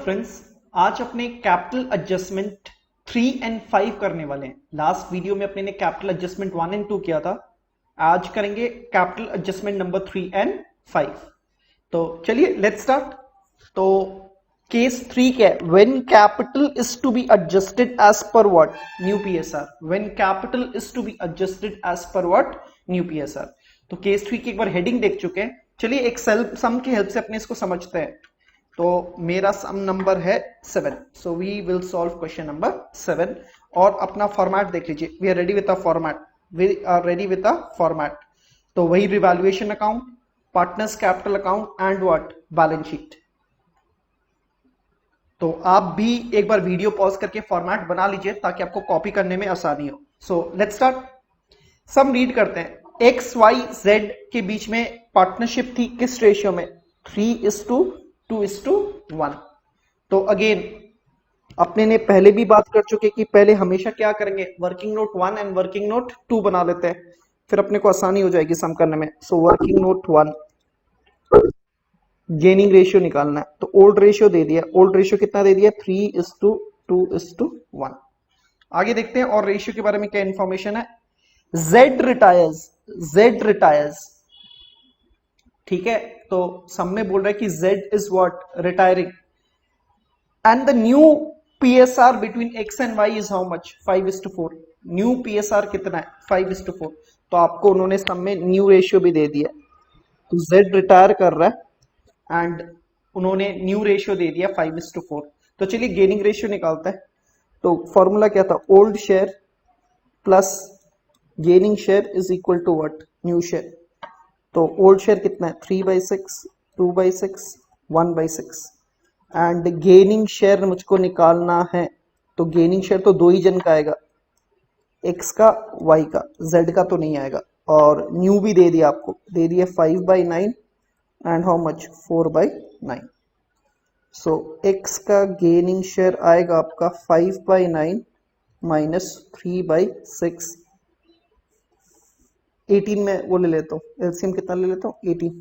Friends, आज अपने capital adjustment 3 and 5 करने वाले हैं। लास्ट वीडियो में अपने ने कैपिटल एडजस्टमेंट 1 एंड 2 किया था। आज करेंगे कैपिटल एडजस्टमेंट नंबर 3 एंड 5। तो चलिए लेट्स स्टार्ट। तो केस 3 क्या है? When capital is to be adjusted as per what? New PSR. When capital is to be adjusted as per what? New PSR. तो केस 3 की एक बार हेडिंग देख चुके हैं। चलिए एक सम की हेल्प से अपने इसको समझते हैं। तो मेरा सम नंबर है 7, so we will solve question number 7। और अपना फॉर्मेट देख लीजिए, we are ready with a format, we are ready with a format. तो वही revaluation account, partners capital account and what? Balance sheet. तो आप भी एक बार वीडियो पॉज करके फॉर्मेट बना लीजिए ताकि आपको कॉपी करने में आसानी हो। So let's start. Sum read करते हैं। एक्स वाई जेड के बीच में पार्टनरशिप थी किस रेशियो में? 3:2:1। तो अगेन अपने ने पहले भी बात कर चुके कि पहले हमेशा क्या करेंगे, working note 1 and working note 2 बना लेते हैं, फिर अपने को आसानी हो जाएगी सम करने में। So working note 1, gaining ratio निकालना है। तो ओल्ड रेशियो दे दिया। ओल्ड रेशियो कितना दे दिया? 3:2:1। आगे देखते हैं और रेशियो के बारे में क्या इंफॉर्मेशन है। जेड रिटायर्स, ठीक है। तो सम में बोल रहा है कि Z is what? Retiring. And the new PSR between X and Y is how much? 5:4। New PSR कितना है? 5:4। तो आपको उन्होंने सम में न्यू रेशियो भी दे दिया। तो जेड रिटायर कर रहा है एंड उन्होंने न्यू रेशियो दे दिया 5:4। तो चलिए गेनिंग रेशियो निकालते हैं। तो फॉर्मूला क्या था? Old share plus gaining share is equal to what? New share. तो ओल्ड शेयर कितना है? 3/6, 2/6, 1/6। एंड गेनिंग शेयर मुझको निकालना है। तो गेनिंग शेयर तो दो ही जन का आएगा, एक्स का, वाई का, जेड का तो नहीं आएगा। और न्यू भी दे दिया आपको, दे दिया 5/9 and how much? 4/9। So x का गेनिंग शेयर आएगा आपका 5/9 माइनस 3/6। 18 में वो ले लेता हूँ, एलसीएम कितना ले लेता हूँ? 18।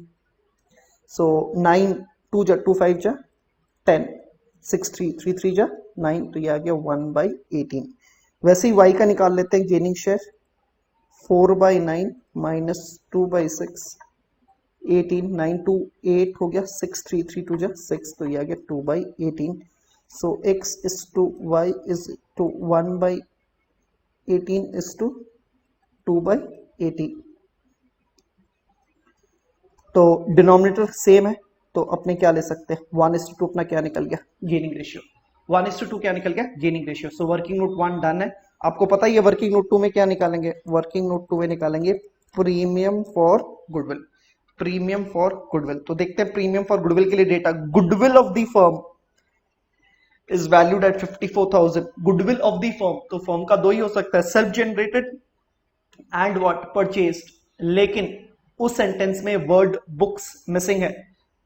सो 9 2 जा 2 5 जा 10, 6 3 3 3 जा 9, तो ये आ गया 1/18। वैसे ही y का निकाल लेते हैं गेनिंग शेयर। 4/9 माइनस 2/6, 18, 9 2 8 हो गया, 6 3 3 2 जा 6, तो ये आ गया 2/18। So x is to y is to 1/18 is to 2/18। तो डिनोमिनेटर सेम है, तो अपने क्या ले सकते हैं? 1:2 अपना क्या निकल गया? Gaining ratio. 1:2 क्या निकल गया? Gaining ratio. So working note 1 done है। आपको पता ही है वर्किंग नोट 2 में क्या निकालेंगे? वर्किंग नोट 2 में निकालेंगे premium for goodwill. Premium for goodwill. तो देखते हैं प्रीमियम फॉर गुडविल के लिए data. Goodwill of the firm is valued eight 54,000। Goodwill of the firm, तो फर्म का दो ही हो सकता है, self generated and what? Purchased. लेकिन उस सेंटेंस में वर्ड बुक्स मिसिंग है,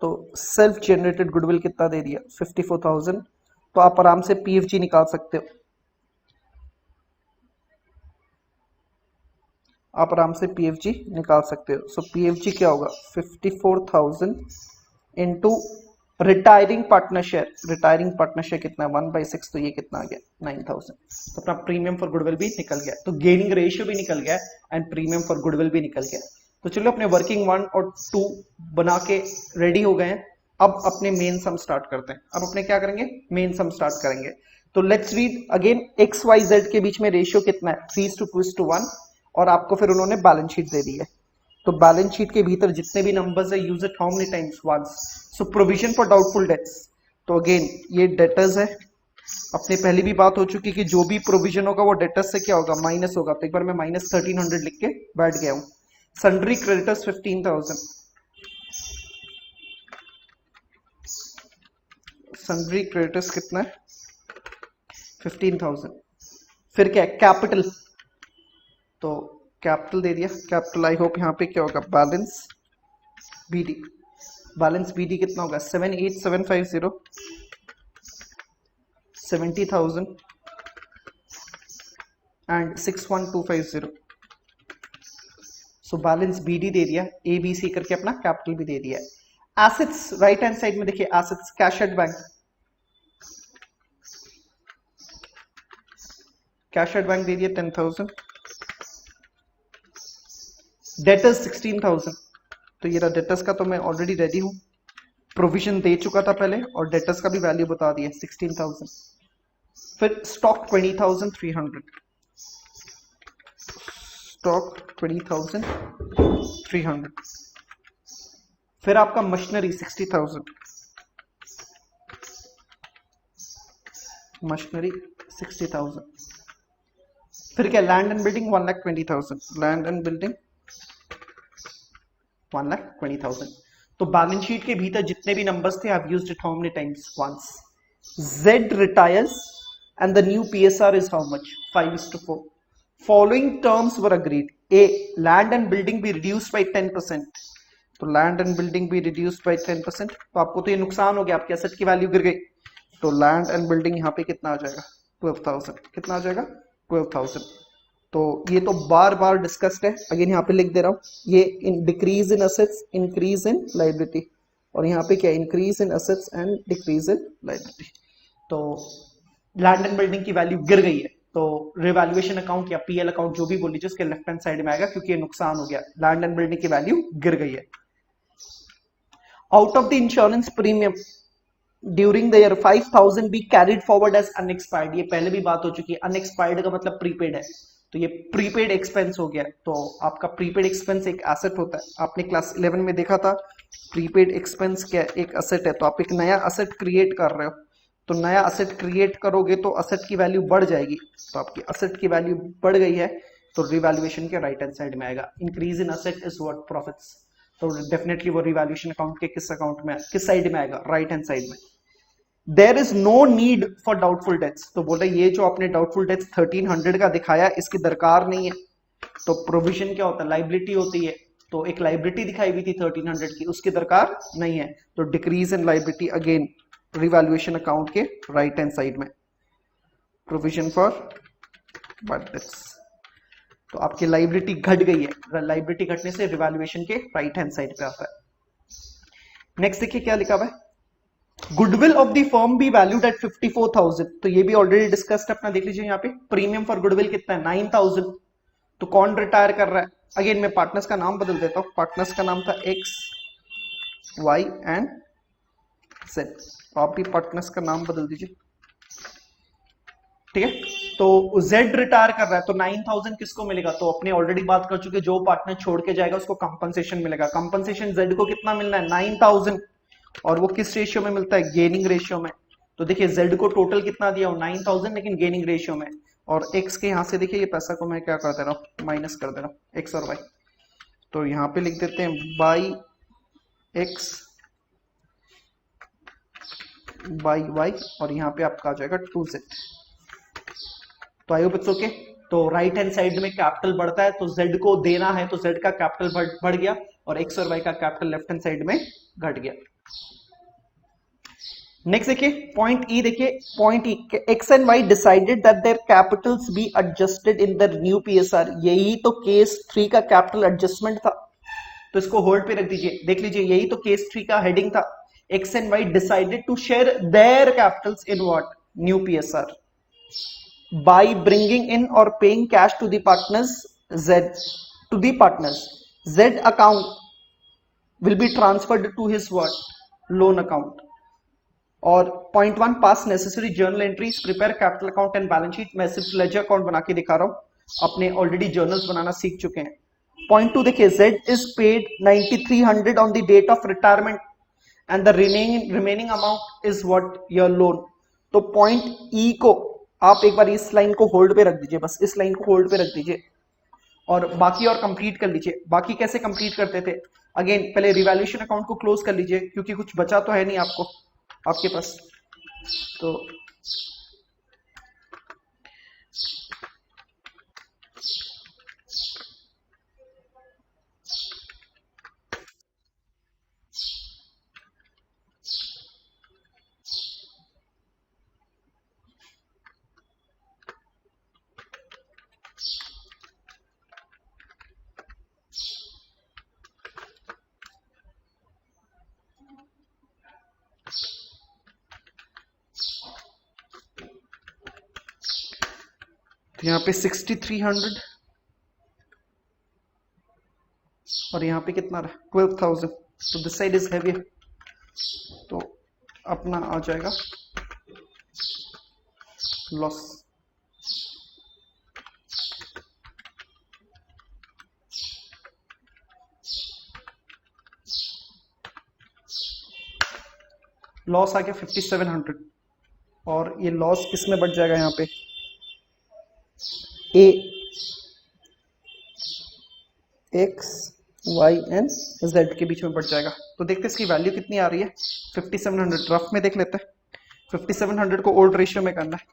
तो सेल्फ जनरेटेड गुडविल कितना दे दिया? 54,000। तो आप आराम से पीएफजी निकाल सकते हो। आप आराम से पीएफजी निकाल सकते हो। सो पीएफजी क्या होगा? 54,000 into retiring partner share. Retiring partner share कितना है? 1/6, तो ये कितना आ गया? 9,000। तो अपना प्रीमियम फॉर गुडविल भी निकल गया। तो गेनिंग रेशियो भी निकल गया एंड प्रीमियम फॉर गुडविल भी निकल गया। तो चलो अपने वर्किंग 1 और 2 बना के रेडी हो गए हैं। अब अपने मेन सम स्टार्ट करते हैं। अब अपने क्या करेंगे? मेन सम स्टार्ट करेंगे। तो let's read again. X Y Z के बीच में रेशियो कितना है? 3:2:1। और आपको फिर उन्होंने बैलेंस शीट दे दी है। तो बैलेंस शीट के भीतर जितने भी नंबर्स है, use it how many times? Once. So provision for doubtful debts. तो अगेन ये डेटर्स है। अपने पहले भी बात हो चुकी कि जो भी प्रोविजन होगा वो डेटर्स से क्या होगा? माइनस होगा। तो एक बार मैं -1300 लिख के बैठ गया हूं। Sundry creditors 15,000। सन्ड्री क्रेडिटर्स कितना है? 15,000। फिर क्या है? कैपिटल। तो कैपिटल दे दिया। कैपिटल आई होप यहाँ पे क्या होगा? Balance BD. बैलेंस बीडी कितना होगा? 78750, 70,000 एंड 61250। सो बैलेंस बीडी दे दिया, ए बी सी करके अपना कैपिटल भी दे दिया। एसेट्स राइट हैंड साइड में देखिए, assets cash at bank cash at bank दे दिए 10,000, डेटर्स 16,000, तो ये रहा डेटर्स का, तो मैं ऑलरेडी रेडी हूं, प्रोविजन दे चुका था पहले और डेटर्स का भी वैल्यू बता दिया 16,000। फिर स्टॉक 20,300, स्टॉक 20,300। फिर आपका मशीनरी 60,000, मशीनरी 60,000। फिर क्या, land and building 1,20,000, land and building 1,20,000। तो बैलेंस शीट के भीतर जितने भी नंबर्स थे, I've used it how many times? Once. Z retires and the new PSR is how much? 5:4. Following terms were agreed. A, land and building be reduced by 10%. तो land and building भी reduced by 10%, तो आपको तो ये नुकसान हो गया, आपके एसेट की वैल्यू गिर गई, तो लैंड एंड बिल्डिंग यहाँ पे कितना आ जाएगा? 12,000। कितना आ जाएगा? 12,000। तो ये तो बार बार डिस्कस्ड है, अगेन यहाँ पे लिख दे रहा हूँ, ये in decrease in assets, increase in liability, और यहाँ पे क्या, increase in assets and decrease in liability. तो लैंड एंड बिल्डिंग की वैल्यू गिर गई है, तो रिवैल्यूएशन अकाउंट या पीएल अकाउंट जो भी बोल लीजिए उसके लेफ्ट हैंड साइड में आएगा, क्योंकि ये नुकसान हो गया, लैंड एंड बिल्डिंग की वैल्यू गिर गई है। Out of the insurance premium during the year 5,000 be carried forward as unexpired, ये पहले भी बात हो चुकी है, अनएक्सपायर्ड का मतलब प्रीपेड है, तो ये प्रीपेड एक्सपेंस हो गया। तो आपका प्रीपेड एक्सपेंस एक एसेट होता है, आपने क्लास 11 में देखा था, प्रीपेड एक्सपेंस क्या, एक एसेट है, तो आप एक नया एसेट क्रिएट कर रहे हो, तो नया एसेट क्रिएट करोगे तो एसेट की वैल्यू बढ़ जाएगी, तो आपकी एसेट की वैल्यू बढ़ गई है, तो रिवैल्यूएशन के राइट हैंड साइड में आएगा। Increase in asset is what, profits, तो डेफिनेटली वो रिवैल्यूएशन अकाउंट के किस अकाउंट में, किस साइड में आएगा? राइट हैंड साइड में। There is no need for doubtful debts, तो बोल रहे ये जो आपने डाउटफुल डेट्स 1300 का दिखाया, इसकी दरकार नहीं है। तो प्रोविजन क्या होता है? लाइबिलिटी होती है, तो एक लाइबिलिटी दिखाई हुई थी 1300 की, उसकी दरकार नहीं है, तो decrease in liability, again revaluation account के राइट हैंड साइड में, प्रोविजन फॉर बैड डेट्स, तो आपकी लाइबिलिटी घट गई है, लाइबिलिटी घटने से रिवैल्यूएशन के राइट हैंड साइड पे आता है। नेक्स्ट देखिए क्या लिखा हुआ है, goodwill of the firm be valued at 54,000, तो ये भी ऑलरेडी डिस्कस्ड है अपना, देख लीजिए यहाँ पे प्रीमियम फॉर गुडविल कितना है? 9,000। तो कौन रिटायर कर रहा है? अगेन मैं पार्टनर्स का नाम बदल देता हूं, पार्टनर्स का नाम था एक्स, वाई एंड जेड, आप भी पार्टनर्स का नाम बदल दीजिए, ठीक है। तो जेड रिटायर कर रहा है, तो 9,000 किसको मिलेगा? तो अपने ऑलरेडी बात कर चुके, जो पार्टनर छोड़ के जाएगा उसको कंपनसेशन मिलेगा, कंपनसेशन जेड को कितना मिलना है? 9,000, और वो किस रेशियो में मिलता है? गेनिंग रेशियो में। तो देखिए जेड को टोटल कितना दिया हो? 9,000, लेकिन गेनिंग रेशियो में, और एक्स के यहां से देखिए ये पैसा को मैं क्या कर दे रहा हूं, माइनस कर दे रहा हूं, एक्स और वाई, तो यहां पे लिख देते हैं बाई एक्स बाई वाई, और यहां पे आपका आ जाएगा 2z। तो आई होप इट्स ओके। तो राइट हैंड साइड में कैपिटल बढ़ता है, तो जेड को देना है, तो जेड का कैपिटल बढ़ गया, और एक्स और वाई का कैपिटल लेफ्ट हैंड साइड में घट गया। नेक्स्ट देखिए पॉइंट ई, देखिए point E, X and Y decided that their capitals be adjusted in the new PSR, यही तो केस 3 का कैपिटल एडजस्टमेंट था, तो इसको होल्ड पे रख दीजिए। देख लीजिए यही तो केस 3 का हेडिंग था, X and Y decided to share their capitals in what, new PSR, by bringing in or paying cash to the partners Z, to the partners Z account will be transferred to his what, loan account। और point 1, pass necessary journal entries, prepare capital account and balance sheet, मैं सिर्फ ledger account बना के दिखा रहा हूं, अपने already journals बनाना सीख चुके हैं। पॉइंट 2 देखिए, Z is paid 9,300 on the date of retirement and the remaining amount is what, your loan। तो पॉइंट E को आप एक बार इस लाइन को होल्ड पे रख दीजिए, बस इस लाइन को होल्ड पे रख दीजिए, और बाकी और कंप्लीट कर लीजिए। बाकी कैसे कंप्लीट करते थे? अगेन पहले रिवैल्यूएशन अकाउंट को क्लोज कर लीजिए, क्योंकि कुछ बचा तो है नहीं आपको, आपके पास, तो तो यहाँ पे 6300 और यहाँ पे कितना रहा 12,000, तो दिस साइड इज हैवी, तो अपना आ जाएगा लॉस। लॉस आ गया 5700 और ये लॉस किस में बढ़ जाएगा यहाँ पे ए एक्स वाई एंड जेड के बीच में बढ़ जाएगा। तो देखते हैं इसकी वैल्यू कितनी आ रही है 5700, रफ में देख लेते हैं। 5700 को ओल्ड रेशियो में करना है,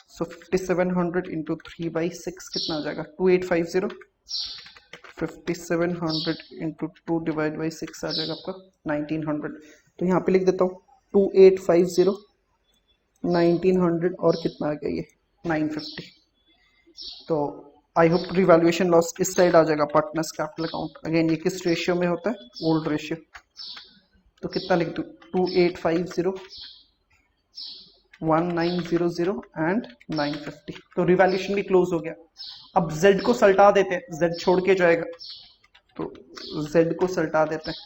सो 5700 इंटू 3/6 कितना आ जाएगा 2850। 5700 इंटू 2 डिवाइड बाई 6 आ जाएगा आपका 1900। तो यहाँ पे लिख देता हूँ 2850 1900 और कितना आ गया ये 950। तो आई होप रिवैल्यूएशन लॉस इस साइड आ जाएगा पार्टनर्स कैपिटल अकाउंट। अगेन ये किस रेशियो में होता है ओल्ड रेशियो, तो कितना लिख दूँ 2850 1900 एंड 950। तो रिवैल्यूएशन भी क्लोज हो गया। अब z को सल्टा देते हैं, z छोड़ के जाएगा तो z को सल्टा देते हैं।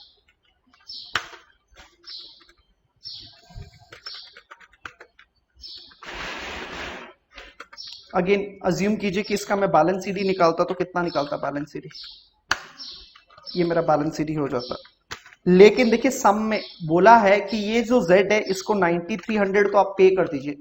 अगेन अज्यूम कीजिए कि इसका मैं बैलेंस सीडी निकालता तो कितना निकालता बैलेंस सीडी, ये मेरा बैलेंस सीडी हो जाता। लेकिन देखिए सम में बोला है कि ये जो z है इसको 9300 तो आप पे कर दीजिए,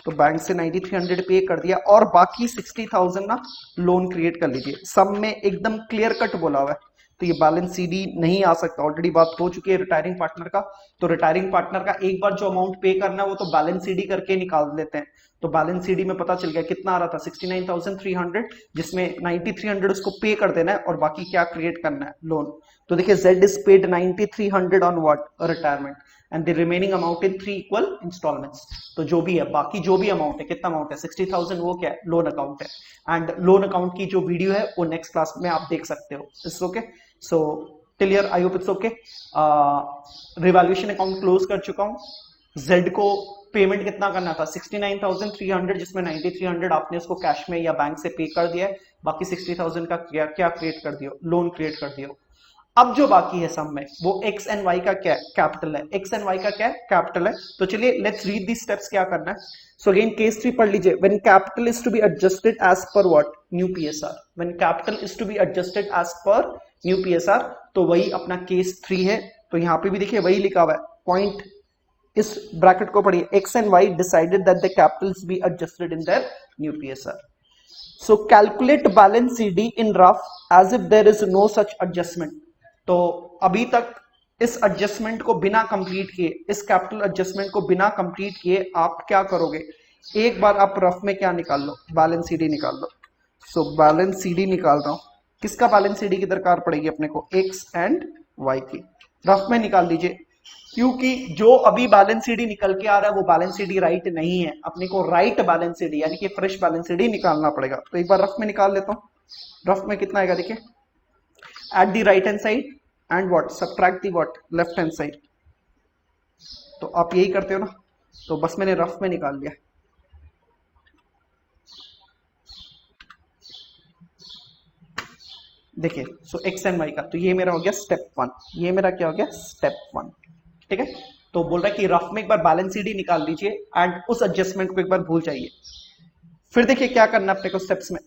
तो बैंक से 9300 पे कर दिया और बाकी 60,000 ना लोन क्रिएट कर लीजिए। सम में एकदम क्लियर कट बोला हुआ है, तो ये बैलेंस सीडी नहीं आ सकता। ऑलरेडी बात हो चुकी है रिटायरिंग पार्टनर का, तो रिटायरिंग पार्टनर का एक बार जो अमाउंट पे करना है वो तो बैलेंस सीडी करके निकाल लेते हैं। तो बैलेंस सीडी में पता चल गया कितना आ रहा था 69,300, जिसमें 9300 उसको पे कर देना है और बाकी क्या क्रिएट करना है लोन। तो देखिए z is paid 9300 on what retirement and the remaining amount in 3 equal installments। तो जो भी है बाकी जो भी अमाउंट है, कितना अमाउंट है 60,000, वो क्या है लोन अकाउंट है। एंड लोन अकाउंट की जो वीडियो है वो नेक्स्ट क्लास में आप देख सकते हो। It's okay, so till here I hope it's okay. Revaluation account close कर चुका हूं। z को पेमेंट कितना करना था 69,300, जिसमें 9300 आपने उसको कैश में या बैंक से पे कर दिया है, बाकी 60,000 का क्या क्रिएट कर दियो लोन क्रिएट कर दियो। अब जो बाकी है सम में वो एक्स एंड वाई का क्या कैपिटल है, एक्स एंड वाई का क्या कैपिटल है। तो चलिए लेट्स रीड दी स्टेप्स क्या करना है। सो अगेन केस 3 पढ़ लीजिए। When capital is to be adjusted as per what new PSR, when capital is to be adjusted as per new PSR, तो वही अपना केस 3 है। तो यहां पे भी देखिए वही लिखा हुआ है, पॉइंट इस ब्रैकेट को पढ़िए, X and Y decided that the capitals be adjusted in their new PSR. So calculate balance CD in rough as if there is no such adjustment. तो अभी तक इस एडजस्टमेंट को बिना कंप्लीट किए, इस कैपिटल एडजस्टमेंट को बिना कंप्लीट किए आप क्या करोगे, एक बार आप रफ में क्या निकाल लो बैलेंस सीडी निकाल लो। सो बैलेंस सीडी निकाल रहा हूं, किसका बैलेंस सीडी की दरकार पड़ेगी अपने को एक्स एंड वाई की। रफ में निकाल लीजिए, क्योंकि जो अभी बैलेंस सीडी निकल के आ रहा है वो बैलेंस सीडी राइट नहीं है, अपने को राइट बैलेंस सीडी यानी कि फ्रेश बैलेंस सीडी निकालना पड़ेगा। तो एक बार रफ में निकाल लेता हूं। रफ में कितना आएगा देखिए, at the right hand side and what subtract the what left hand side। तो आप यही करते हो ना, तो बस मैंने रफ में निकाल लिया। देखिए सो एक्स एंड वाई का, तो ये मेरा हो गया स्टेप 1, ये मेरा क्या हो गया स्टेप 1, ठीक है। तो बोल रहा है कि रफ में एक बार बैलेंस सीडी निकाल लीजिए एंड उस एडजस्टमेंट को एक बार भूल जाइए। फिर देखिए क्या करना अपने को स्टेप्स में,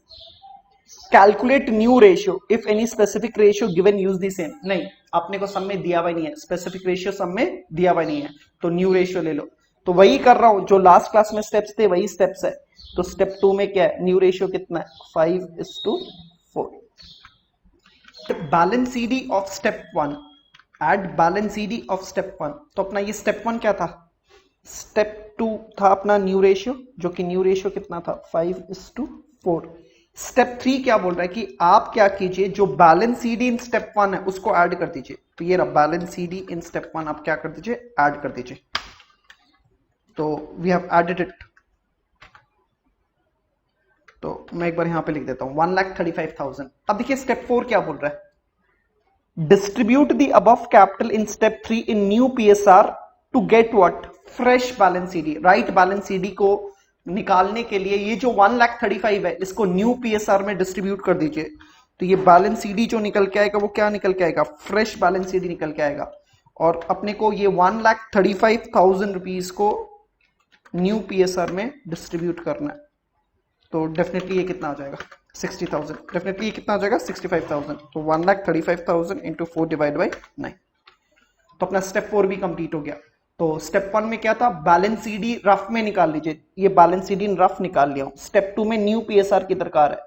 calculate new ratio if any specific ratio given use the same. नहीं, अपने को सम में दिया हुआ नहीं है, स्पेसिफिक रेशियो सम में दिया हुआ नहीं है, तो न्यू रेशियो ले लो। तो वही कर रहा हूं जो लास्ट क्लास में स्टेप्स थे वही स्टेप्स है। तो स्टेप 2 में क्या है, न्यू रेशियो कितना है 5:4। Balance CD of step 1, add balance CD of step 1। तो अपना ये स्टेप 1 क्या था, स्टेप 2 था अपना न्यू रेशियो, जो कि न्यू रेशियो कितना था 5:4। स्टेप 3 क्या बोल रहा है कि आप क्या कीजिए, जो बैलेंस सीडी इन स्टेप 1 है उसको ऐड कर दीजिए। तो ये रहा बैलेंस सीडी इन स्टेप 1, आप क्या कर दीजिए ऐड कर दीजिए। तो वी हैव एडेड इट। तो मैं एक बार यहां पे लिख देता हूं 1,35,000। अब देखिए स्टेप 4 क्या बोल रहा है, distribute the above capital in step 3 in new PSR to get what fresh balance CD. Right balance CD को निकालने के लिए ये जो 1,35,000 है इसको न्यू पीएसआर में डिस्ट्रीब्यूट कर दीजिए। तो ये बैलेंस सीडी जो निकल के आएगा वो क्या निकल के आएगा, फ्रेश बैलेंस सीडी निकल के आएगा। और अपने को ये 1,35,000 रुपीज को न्यू पीएसआर में डिस्ट्रीब्यूट करना है। तो डेफिनेटली ये कितना आ जाएगा, 60,000। डेफिनेटली ये कितना आ जाएगा, 65,000। तो 1,35,000 इंटू 4 डिवाइड बाई 9। तो अपना स्टेप 4 भी कंप्लीट हो गया। तो स्टेप 1 में क्या था, बैलेंस सीडी रफ में निकाल लीजिए, ये बैलेंस सीडी रफ निकाल लिया हूं। स्टेप 2 में न्यू पीएसआर की दरकार है।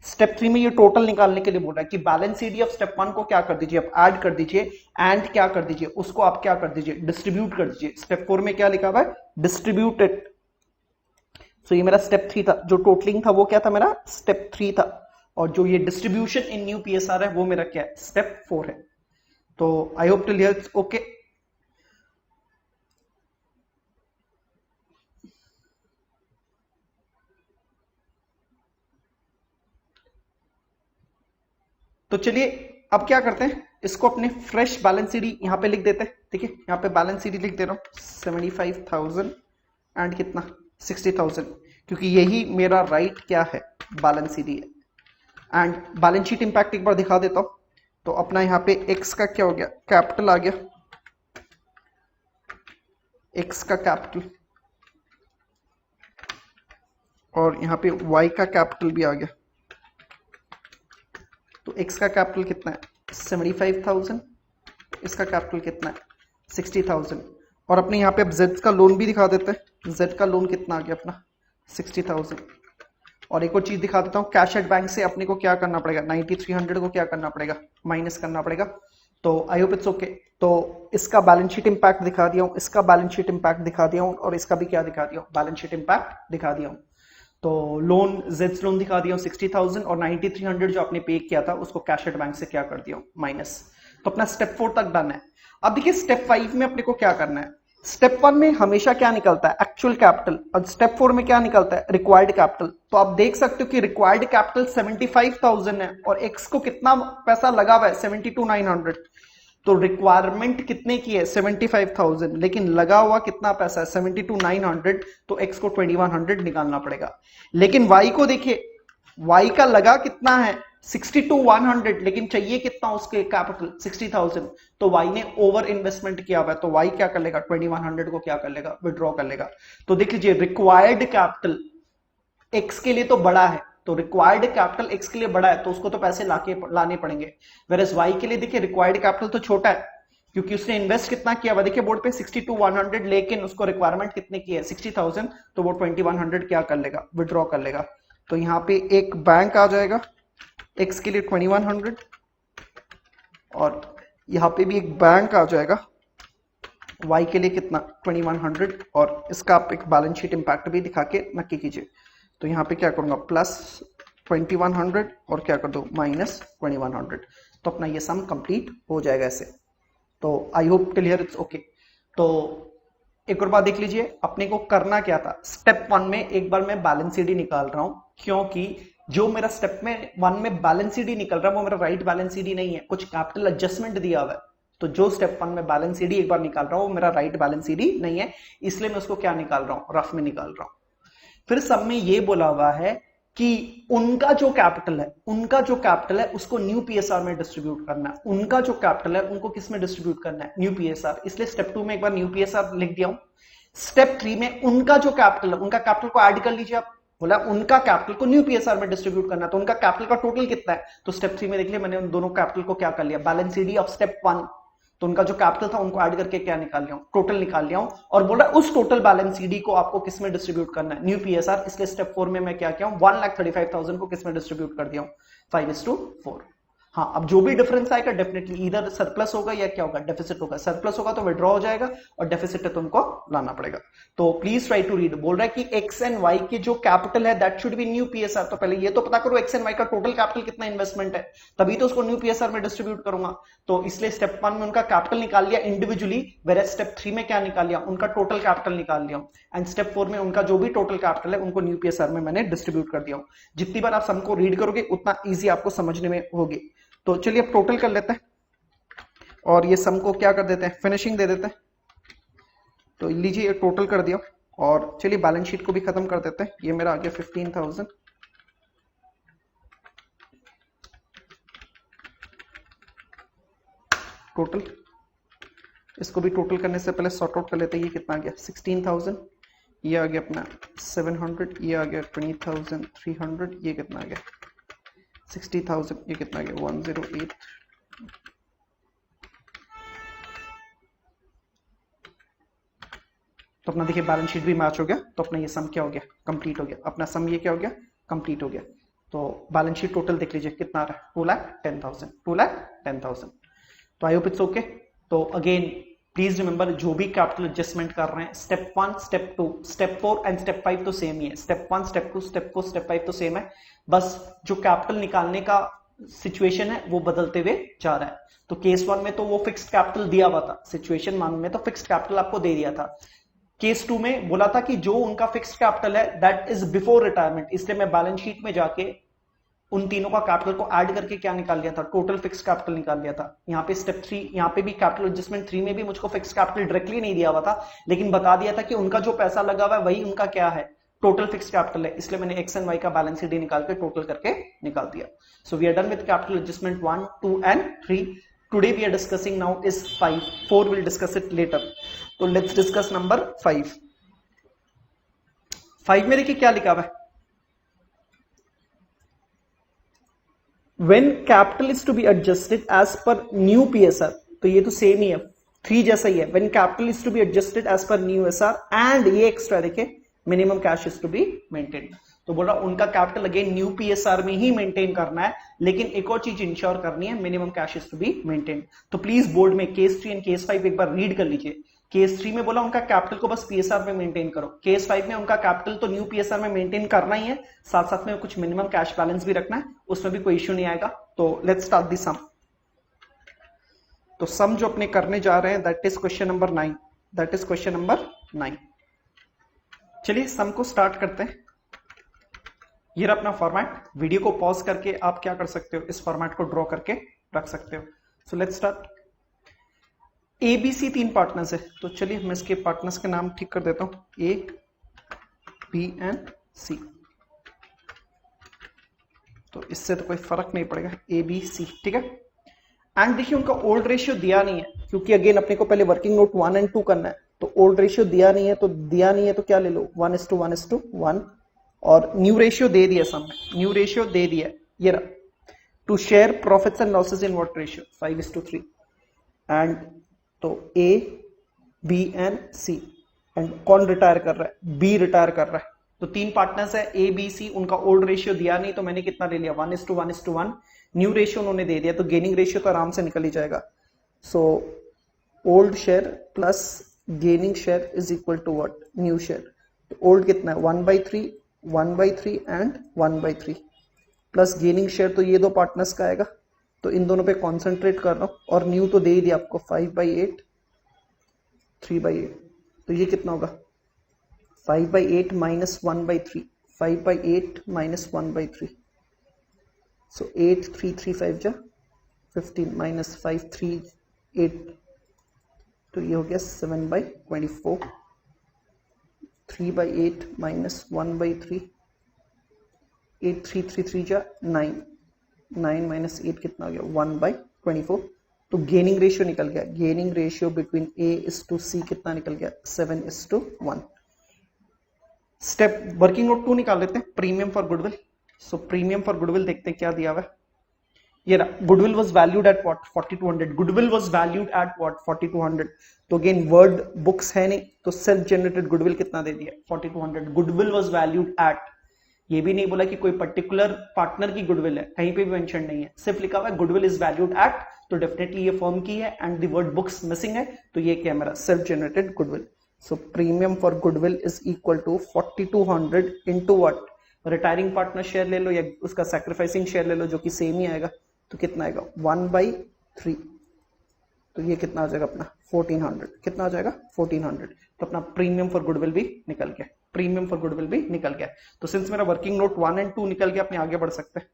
स्टेप 3 में ये टोटल निकालने के लिए बोल रहा है कि बैलेंस सीडी ऑफ स्टेप 1 को क्या कर दीजिए, आप ऐड कर दीजिए, एंड क्या कर दीजिए, उसको आप क्या कर दीजिए, डिस्ट्रीब्यूट कर दीजिए। स्टेप 4 में क्या लिखा हुआ है, डिस्ट्रीब्यूटेड। सो ये मेरा स्टेप 3 था, जो टोटलिंग था वो क्या था, मेरा स्टेप 3 था। और जो ये डिस्ट्रीब्यूशन इन न्यू पीएसआर है वो मेरा क्या है, स्टेप 4 है। तो I hope till here okay. तो चलिए अब क्या करते हैं, इसको अपने फ्रेश बैलेंस सीडी यहां पे लिख देते हैं। ठीक है, यहां पे बैलेंस सीडी लिख दे रहा हूं 75,000 एंड कितना 60,000, क्योंकि यही मेरा राइट क्या है, बैलेंस सीडी है। एंड बैलेंस शीट इंपैक्ट एक बार दिखा देता हूं। तो अपना यहां पे एक्स का क्या हो गया, कैपिटल आ गया, एक्स का कैपिटल, और यहां पे वाई का कैपिटल भी आ गया। तो x का कैपिटल कितना है, 75,000, इसका कैपिटल कितना है, 60,000। और अपने यहाँ पे अब z का लोन भी दिखा देते हैं। z का लोन कितना आ गया अपना, 60,000। और एक और चीज दिखा देता हूँ, कैश एट बैंक से अपने को क्या करना पड़ेगा, 9300 को क्या करना पड़ेगा, माइनस करना पड़ेगा। तो आई होप इट्स ओके। तो इसका बैलेंस शीट इंपैक्ट दिखा दिया हूँ, इसका बैलेंस शीट इंपैक्ट दिखा दिया हूँ, और इसका भी क्या दिखा दिया हूँ, बैलेंस शीट इंपैक्ट दिखा दिया हूँ। तो लोन, जेड्स लोन दिखा दिया 60,000, और 9300 जो आपने पे किया था उसको कैश एट बैंक से क्या कर दिया माइनस। तो अपना स्टेप 4 तक डन है। अब देखिए स्टेप 5 में अपने को क्या करना है। स्टेप 1 में हमेशा क्या निकलता है, एक्चुअल कैपिटल, और स्टेप 4 में क्या निकलता है, रिक्वायर्ड कैपिटल। तो आप देख सकते हो कि रिक्वायर्ड कैपिटल 75,000 है, और एक्स को कितना पैसा लगा हुआ है, 72,900। तो रिक्वायरमेंट कितने की है, 75,000, लेकिन लगा हुआ कितना पैसा है, 72,900। तो x को 2100 निकालना पड़ेगा। लेकिन y को देखिए, y का लगा कितना है, 62,100, लेकिन चाहिए कितना उसके कैपिटल, 60,000। तो y ने ओवर इन्वेस्टमेंट किया हुआ है, तो y क्या कर लेगा, 2100 को क्या कर लेगा, विड्रॉ कर लेगा। तो देख लीजिए रिक्वायर्ड कैपिटल x के लिए तो बड़ा है, तो रिक्वायर्ड कैपिटल x के लिए बड़ा है, तो उसको तो पैसे लाने पड़ेंगे। वेरएज y के लिए देखिए रिक्वायर्ड कैपिटल तो छोटा है, क्योंकि उसने इन्वेस्ट कितना किया हुआ, देखिए बोर्ड पे 62,100, लेकिन उसको रिक्वायरमेंट कितने की है, 60,000। तो वो 2100 क्या कर लेगा, विड्रॉ कर लेगा। तो यहाँ पे एक बैंक आ जाएगा x के लिए 2100, और यहाँ पे भी एक बैंक आ जाएगा y के लिए कितना, 2100। और इसका आप एक बैलेंस शीट इंपैक्ट भी दिखा के नक्की कीजिए। तो यहाँ पे क्या करूंगा, प्लस 2100, और क्या कर दो, माइनस 2100। तो अपना ये सम कंप्लीट हो जाएगा ऐसे। तो I hope till here it's okay. तो एक और बात देख लीजिए, अपने को करना क्या था। स्टेप 1 में एक बार मैं बैलेंस सीडी निकाल रहा हूं, क्योंकि जो मेरा स्टेप में 1 में बैलेंस सीडी निकल रहा है वो मेरा राइट बैलेंस सीडी नहीं है, कुछ कैपिटल एडजस्टमेंट दिया हुआ है। तो जो स्टेप 1 में बैलेंस सीडी एक बार निकाल रहा हूं वो मेरा राइट बैलेंस सीडी नहीं है, इसलिए मैं उसको क्या निकाल रहा हूं, रफ में निकाल रहा हूं। फिर सब में ये बोला हुआ है कि उनका जो कैपिटल है उसको न्यू पीएसआर में डिस्ट्रीब्यूट करना है। उनका जो कैपिटल है उनको किस में डिस्ट्रीब्यूट करना है, न्यू पीएसआर। इसलिए स्टेप 2 में एक बार न्यू पीएसआर लिख दिया हूं। स्टेप 3 में उनका जो कैपिटल है, उनका कैपिटल को ऐड कर लीजिए आप। बोला उनका कैपिटल को न्यू पीएसआर में डिस्ट्रीब्यूट करना है, तो उनका कैपिटल का टोटल कितना है। तो स्टेप 3 में देख लिया मैंने उन दोनों कैपिटल को क्या कर लिया, बैलेंस सीडी ऑफ स्टेप 1। तो उनका जो कैपिटल था उनको ऐड करके क्या निकाल लिया हूं, टोटल निकाल लिया हूं। और बोल रहा है उस टोटल बैलेंस सीडी को आपको किस में डिस्ट्रीब्यूट करना है, न्यू पीएसआर। इसलिए स्टेप 4 में मैं क्या किया हूं, 1,35,000 को किस में डिस्ट्रीब्यूट कर दिया हूं, 5:4। हाँ, अब जो भी डिफरेंस आएगा डेफिनेटली इधर सरप्लस होगा या क्या होगा, डेफिसिट होगा। सरप्लस होगा तो विड्रॉ हो जाएगा, और डेफिसिट है तो उनको लाना पड़ेगा। तो प्लीज ट्राई टू रीड। बोल रहा है कि एक्स एंड वाई के जो कैपिटल है that should be new PSR. तो पहले ये तो पता करो एक्स एंड वाई का टोटल कैपिटल कितना इन्वेस्टमेंट है, तभी तो उसको न्यू पीएसआर में डिस्ट्रीब्यूट करूंगा। तो इसलिए स्टेप 1 में उनका कैपिटल निकाल लिया इंडिविजुअली, वेयर स्टेप 3 में क्या निकाल लिया, उनका टोटल कैपिटल निकाल लिया। एंड स्टेप 4 में उनका जो भी टोटल कैपिटल है उनको न्यू पीएसआर में मैंने डिस्ट्रीब्यूट कर दिया। जितनी बार आप सम को रीड करोगे उतना ईजी आपको समझने में होगी। तो चलिए अब टोटल कर लेते हैं, और ये सम को क्या कर देते हैं, फिनिशिंग दे देते हैं। तो लीजिए ये टोटल कर दिया, और चलिए बैलेंस शीट को भी खत्म कर देते हैं। ये मेरा आ गया 15,000 टोटल। इसको भी टोटल करने से पहले सॉर्ट आउट कर लेते हैं। ये कितना आ गया 16,000, ये आ गया अपना 700, ये आ गया 20,300, ये कितना आ गया 60,000, ये कितना आ गया 108। तो अपना देखिए बैलेंस शीट भी मैच हो गया, तो अपना ये सम क्या हो गया कंप्लीट हो गया। अपना सम ये क्या हो गया कंप्लीट हो गया। तो बैलेंस शीट टोटल देख लीजिए कितना आ रहा है 2,10,000, 2,10,000। तो आई होप इट्स ओके। तो अगेन प्लीज रिमेंबर, जो भी कैपिटल एडजस्टमेंट कर रहे हैं step 1, step 2, step 4 and step 5 तो सेम ही है। स्टेप 1, स्टेप 2, स्टेप 4, स्टेप 5 तो सेम है, बस जो कैपिटल निकालने का सिचुएशन है वो बदलते हुए जा रहा है। तो केस 1 में तो वो फिक्स्ड कैपिटल दिया हुआ था, सिचुएशन 1 में तो फिक्स्ड कैपिटल आपको दे दिया था। केस 2 में बोला था कि जो उनका फिक्स्ड कैपिटल है दैट इज बिफोर रिटायरमेंट, इसलिए मैं बैलेंस शीट में जाके उन तीनों का कैपिटल को ऐड करके क्या निकाल लिया था टोटल फिक्स्ड कैपिटल निकाल लिया था। यहाँ पे स्टेप 3, यहाँ पे भी कैपिटल एडजस्टमेंट 3 में भी मुझको फिक्स्ड कैपिटल डायरेक्टली नहीं दिया हुआ था, लेकिन बता दिया था कि उनका जो पैसा लगा हुआ है वही उनका क्या है टोटल फिक्स्ड कैपिटल है, इसलिए मैंने एक्स एंड वाई का बैलेंस शीट निकाल के टोटल करके निकाल दिया। So we are done with capital adjustment 1, 2 and 3। Today we are discussing now is 5, 4 will discuss it later. तो लेट्स डिस्कस नंबर 5। 5 में देखिए क्या लिखा हुआ है, when capital is to be adjusted as per new PSR, तो ये तो सेम ही है 3 जैसा ही है। when capital is to be adjusted as per new SR and ये एक्स्ट्रा देखिए minimum cash is to be maintained, तो बोल रहा उनका कैपिटल अगेन न्यू पीएसआर में ही मेंटेन करना है, लेकिन एक और चीज इंश्योर करनी है minimum cash is to be maintain. तो प्लीज बोर्ड में केस 3 एंड केस 5 एक बार रीड कर लीजिए। केस 3 में बोला उनका कैपिटल को बस पीएसआर में मेंटेन करो, केस 5 में उनका कैपिटल तो न्यू पीएसआर में मेंटेन करना ही है, साथ साथ में कुछ मिनिमम कैश बैलेंस भी रखना है, उसमें भी कोई इश्यू नहीं आएगा। तो लेट्स स्टार्ट दी सम। तो सम जो अपने करने जा रहे हैं that is question number 9, that is question number 9। चलिए सम को स्टार्ट करते हैं। ये रहा अपना फॉर्मेट, वीडियो को पॉज करके आप क्या कर सकते हो इस फॉर्मेट को ड्रॉ करके रख सकते हो। So let's start. ABC 3 partners है, तो चलिए मैं इसके पार्टनर्स के नाम ठीक कर देता हूं, ए बी एंड सी। तो इससे तो कोई फर्क नहीं पड़ेगा, ए बी सी, ठीक है। एंड देखिए उनका ओल्ड रेशियो दिया नहीं है, क्योंकि अगेन अपने को पहले वर्किंग नोट 1 एंड 2 करना है, तो ओल्ड रेशियो दिया नहीं है, तो क्या ले लो 1:1:1, और न्यू रेशियो दे दिया सम में, न्यू रेशियो दे दिया ये रहा। To share profits and losses in what ratio 5:3। And तो A B and C, and कौन रिटायर कर रहा है बी रिटायर कर रहा है। तो 3 पार्टनर्स है ए बी सी, उनका ओल्ड रेशियो दिया नहीं, तो मैंने कितना ले लिया 1:1:1। न्यू रेशियो उन्होंने दे दिया, तो गेनिंग रेशियो तो आराम से निकल ही जाएगा। So old share plus gaining share is equal to what new share. तो ओल्ड कितना है 1/3, 1/3 एंड 1/3, प्लस गेनिंग शेयर तो ये 2 पार्टनर्स का आएगा, तो इन दोनों पे कॉन्सेंट्रेट कर रहा हूं, और न्यू तो दे ही दिया आपको 5/8, 3/8। तो ये कितना होगा 5/8 माइनस 1/3, 5/8 माइनस 1/3। सो 8 3 3 5 जा 15 माइनस 5 3 8, तो ये हो गया 7/24। 3/8 माइनस 1/3, 8 3 3 3 जा 9, 9 माइनस 8 कितना हो गया 1/24। तो गेनिंग रेशियो निकल गया, gaining ratio between A is to C कितना निकल गया 7:1। स्टेप वर्किंग नोट 2 निकाल लेते हैं, premium for goodwill. So premium for goodwill देखते हैं क्या दिया हुआ है। ये रहा, goodwill was valued at what 4200, goodwill was valued at what 4200। तो अगेन वर्ड बुक्स है नहीं, तो सेल्फ जनरेटेड गुडविल कितना दे दिया 4200। गुडविल वाज वैल्यूड एट, ये भी नहीं बोला कि कोई पर्टिकुलर पार्टनर की गुडविल है, कहीं पे भी मेंशन नहीं है, सिर्फ लिखा हुआ है गुडविल इज वैल्यूड एट, तो डेफिनेटली ये फर्म की है, and the word books missing है, तो ये क्या मेरा self generated goodwill. So premium for goodwill is equal to 4200 into what retiring partner share ले लो या उसका सैक्रिफाइसिंग शेयर ले लो, जो कि सेम ही आएगा, तो कितना आएगा 1/3। तो ये कितना आ जाएगा अपना 1400, कितना आ जाएगा 1400। तो अपना प्रीमियम फॉर गुडविल भी निकल गया, प्रीमियम फॉर गुडविल भी निकल गया। तो सिंस मेरा वर्किंग नोट 1 एंड 2 निकल गया, अपने आगे बढ़ सकते हैं।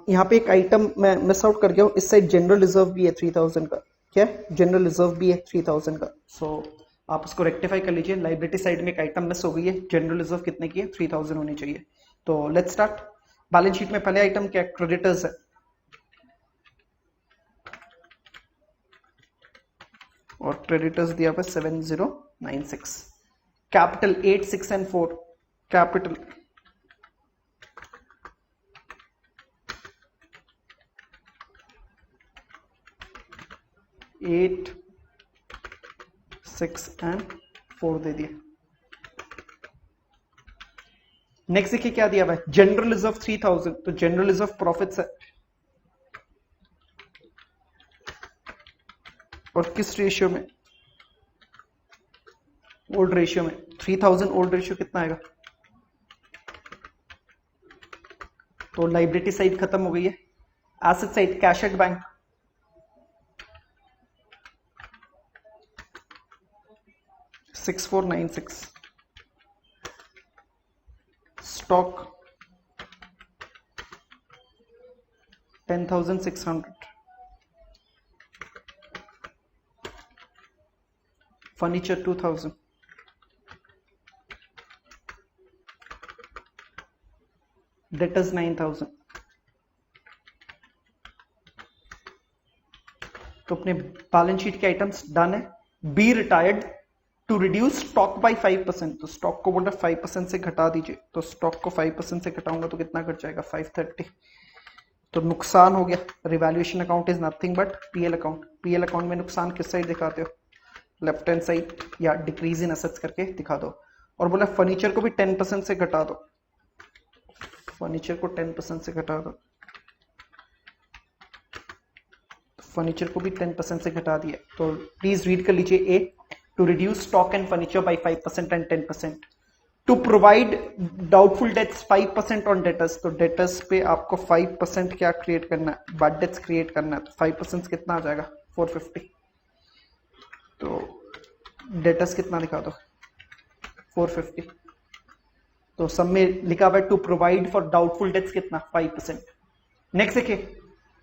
यहाँ पे एक आइटम मैं मिस आउट कर गया हूँ, इस साइड जनरल रिजर्व भी है 3000 का, क्या जनरल रिजर्व भी है 3000 का। सो आप उसको रेक्टिफाई कर लीजिए। लाइबिलिटी साइड में एक आइटम मिस हो गई है, जनरल रिजर्व कितने की है, 3000 होनी चाहिए। तो लेट्स स्टार्ट। बैलेंस शीट में पहले आइटम क्या, क्रेडिटर्स है, और क्रेडिटर्स दिया हुआ 7096, कैपिटल 8, 6 एंड 4, कैपिटल 8, 6 एंड 4 दे दिए। नेक्स्ट देखिए क्या दिया हुआ है, जनरल रिजर्व 3000, तो जनरल रिजर्व प्रॉफिट्स है, और किस रेशियो में, ओल्ड रेशियो में। 3000 ओल्ड रेशियो कितना आएगा, तो लाइबिलिटी साइड खत्म हो गई है। Asset side, cash at bank, $6496, stock 10,600, furniture 2000, debtors 9000। तो अपने बैलेंस शीट के आइटम्स डन है। B retired to reduce stock by 5%, तो स्टॉक को बोल रहा 5% से घटा दीजिए, तो स्टॉक को 5% से घटाऊंगा तो कितना घट जाएगा, 530। तो नुकसान हो गया। Revaluation account is nothing but PL account. PL account में नुकसान किस साइड दिखाते हो, लेफ्ट हैंड साइड, या डिक्रीज इन एसेट्स करके दिखा दो। और बोला फर्नीचर को भी 10% से घटा दो, फर्नीचर को 10% से घटा दो, फर्नीचर को भी 10% से घटा दिया। तो प्लीज रीड कर लीजिए। A, to reduce stock and furniture by 5% and 10%, to provide doubtful debts 5% on debtors, तो डेटर्स पे आपको 5% क्या क्रिएट करना है, बैड डेट्स क्रिएट करना है। तो 5% कितना आ जाएगा, 450। तो डेटर्स कितना दिखा दो, 450। तो सब में लिखा हुआ है to provide for doubtful debts कितना, 5%। नेक्स्ट देखिए,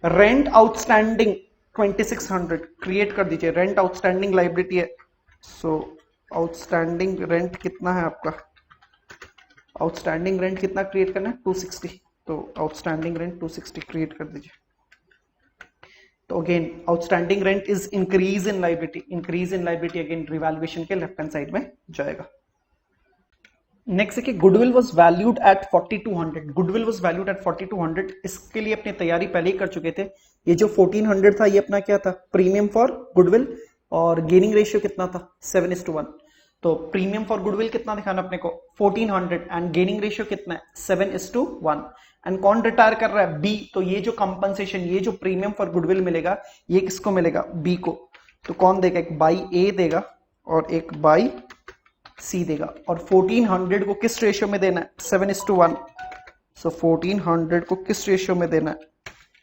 रेंट आउटस्टैंडिंग 2600 क्रिएट कर दीजिए। रेंट आउटस्टैंडिंग लाइबिलिटी है, सो आउटस्टैंडिंग रेंट कितना है आपका, आउटस्टैंडिंग रेंट कितना क्रिएट करना है, 260। तो आउटस्टैंडिंग रेंट 260 क्रिएट कर दीजिए। तो again outstanding rent is increase in liability, increase in liability again revaluation के लेफ्ट हैंड साइड में जाएगा। नेक्स्ट है, goodwill was valued at 4200, goodwill was valued at 4200। इसके लिए अपनी तैयारी पहले ही कर चुके थे। ये जो 1400 था ये अपना क्या था, प्रीमियम फॉर गुडविल, और गेनिंग रेशियो कितना था, 7:1। तो प्रीमियम फॉर गुडविल कितना दिखाना अपने को, 1400, एंड गेनिंग रेशियो कितना है, 7:1। एंड कौन रिटायर कर रहा है, बी। तो ये जो कंपनसेशन, ये जो प्रीमियम फॉर गुडविल मिलेगा, ये किसको मिलेगा, बी को। तो कौन देगा, एक बाई ए देगा और एक बाई सी देगा। और 1400 को किस रेशियो में देना है, 7:1। सो 1400 को किस रेशियो में देना है,